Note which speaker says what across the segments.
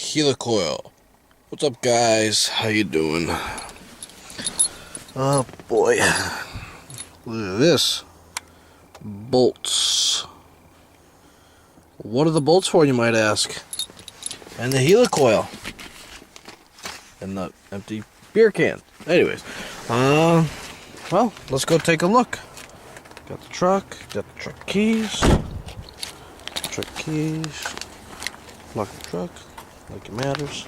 Speaker 1: Helicoil. What's up, guys? How you doing? Oh boy, look at this. Bolts. What are the bolts for, you might ask? And the Helicoil. And the empty beer can. Anyways, well, let's go take a look. Got the truck keys. Lock the truck, like it matters.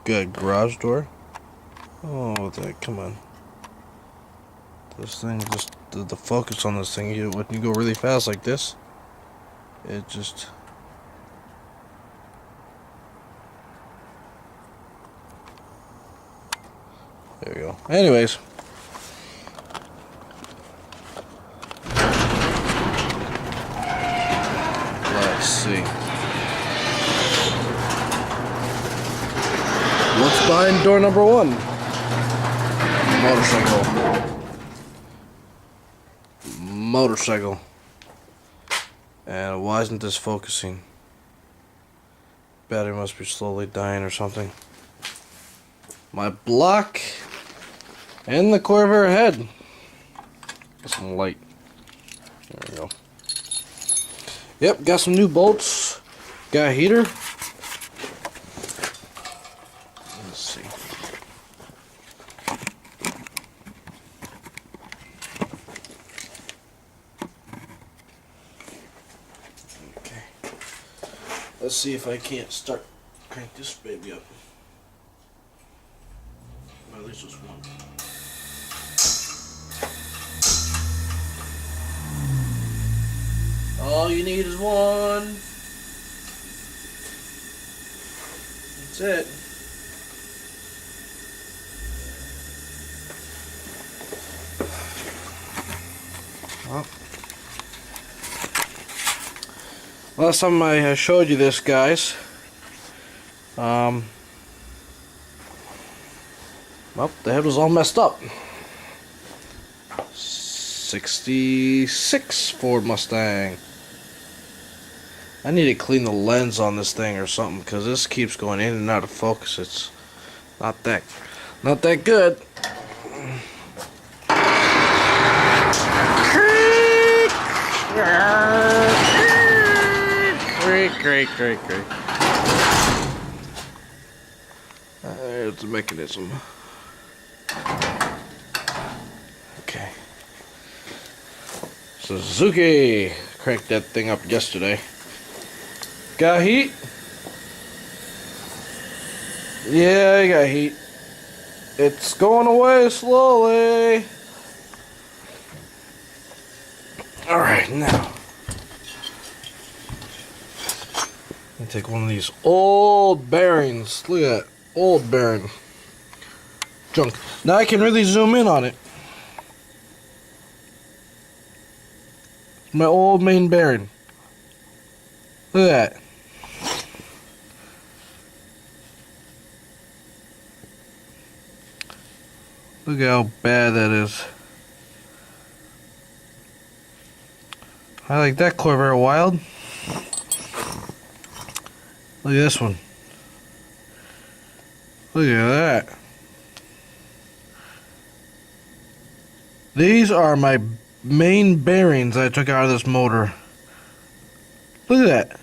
Speaker 1: Good garage door. Oh, come on. This thing just, the focus on this thing, when you go really fast like this, it just... There we go. Anyways. Let's see. What's behind door number one? Motorcycle. And why isn't this focusing? Battery must be slowly dying or something. My block and the Corvair head. Get some light. There we go. Yep, got some new bolts. Got a heater. Let's see. Okay. Let's see if I can't crank this baby up. Well, at least just one. All you need is one. That's it. Well, last time I showed you this, guys, well, the head was all messed up. 66 Ford Mustang. I need to clean the lens on this thing or something, because this keeps going in and out of focus. It's not that good. Great. There's the mechanism. Okay. Suzuki cranked that thing up yesterday. Got heat? Yeah, I got heat. It's going away slowly. Alright, now I take one of these old bearings. Look at that. Old bearing. Junk. Now I can really zoom in on it. My old main bearing. Look at that. Look how bad that is. I like that Corvair Wild. Look at this one. Look at that. These are my main bearings I took out of this motor. Look at that.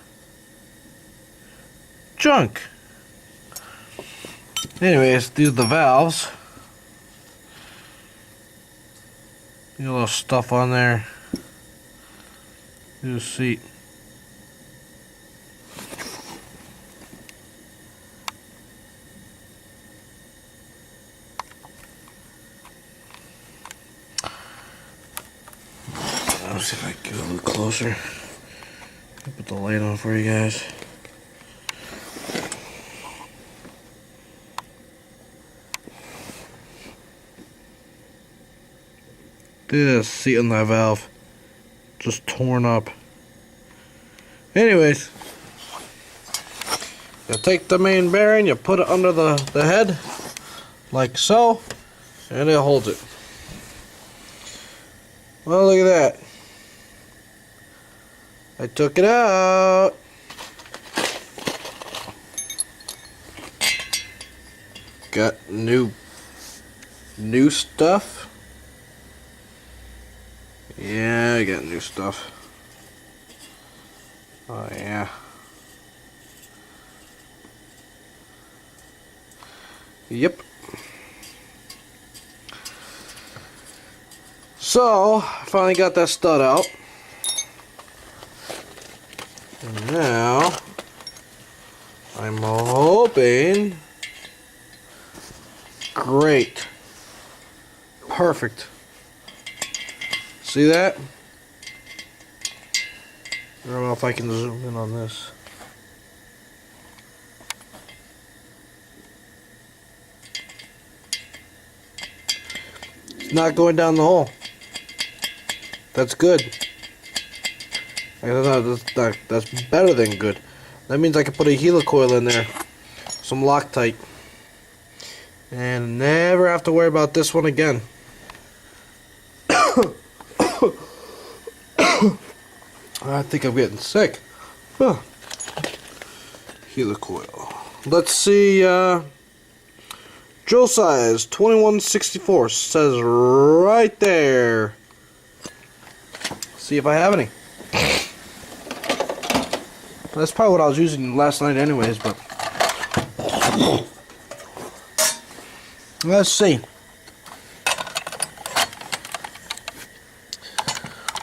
Speaker 1: Junk. Anyways, these are the valves. Got a little stuff on there. Here's the seat. Let's see if I can get a little closer. Put the light on for you guys. This seat on that valve just torn up. Anyways, you take the main bearing, you put it under the head like so, and it holds it. Well, look at that. I took it out. Got new stuff. Yeah, I got new stuff. Oh yeah. Yep. So, I finally got that stud out. And now, I'm hoping... Great. Perfect. See that? I don't know if I can zoom in on this. It's not going down the hole. That's good. That's better than good. That means I can put a helicoil in there. Some Loctite. And never have to worry about this one again. I think I'm getting sick. Huh. Helicoil. Let's see. Drill size 2164 says right there. See if I have any. That's probably what I was using last night, anyways. But let's see.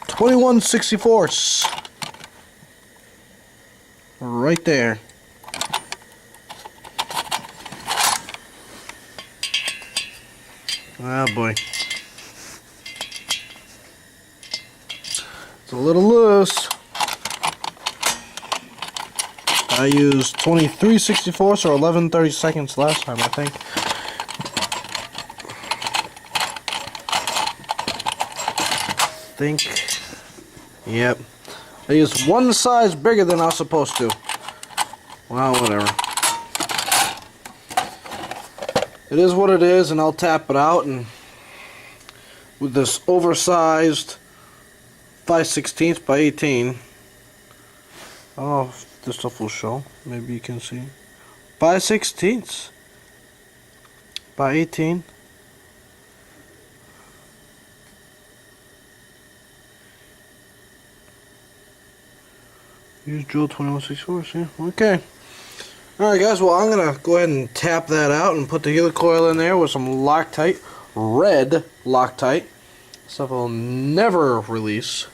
Speaker 1: 2164. Right there. Oh boy. It's a little loose. I used 23/64 or 11/32 last time, I think. Yep. I used one size bigger than I was supposed to. Well, whatever. It is what it is, and I'll tap it out, and with this oversized 5/16 by 18. I don't know if this stuff will show. Maybe you can see. 5/16 by 18. Use drill 21/64, see? Okay. Alright guys, well I'm going to go ahead and tap that out and put the helicoil in there with some Loctite. Red Loctite. Stuff will never release.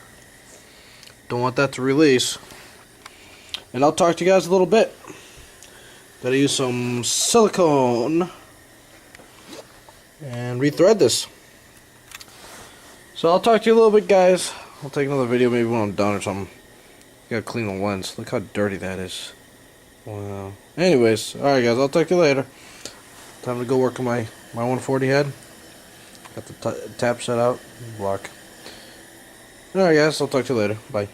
Speaker 1: Don't want that to release. And I'll talk to you guys a little bit. Gotta use some silicone and rethread this. So I'll talk to you a little bit, guys. I'll take another video maybe when I'm done or something. Gotta clean the lens. Look how dirty that is. Wow. Anyways, alright guys, I'll talk to you later. Time to go work on my 140 head. Got the tap set out. Block. Alright guys, I'll talk to you later. Bye.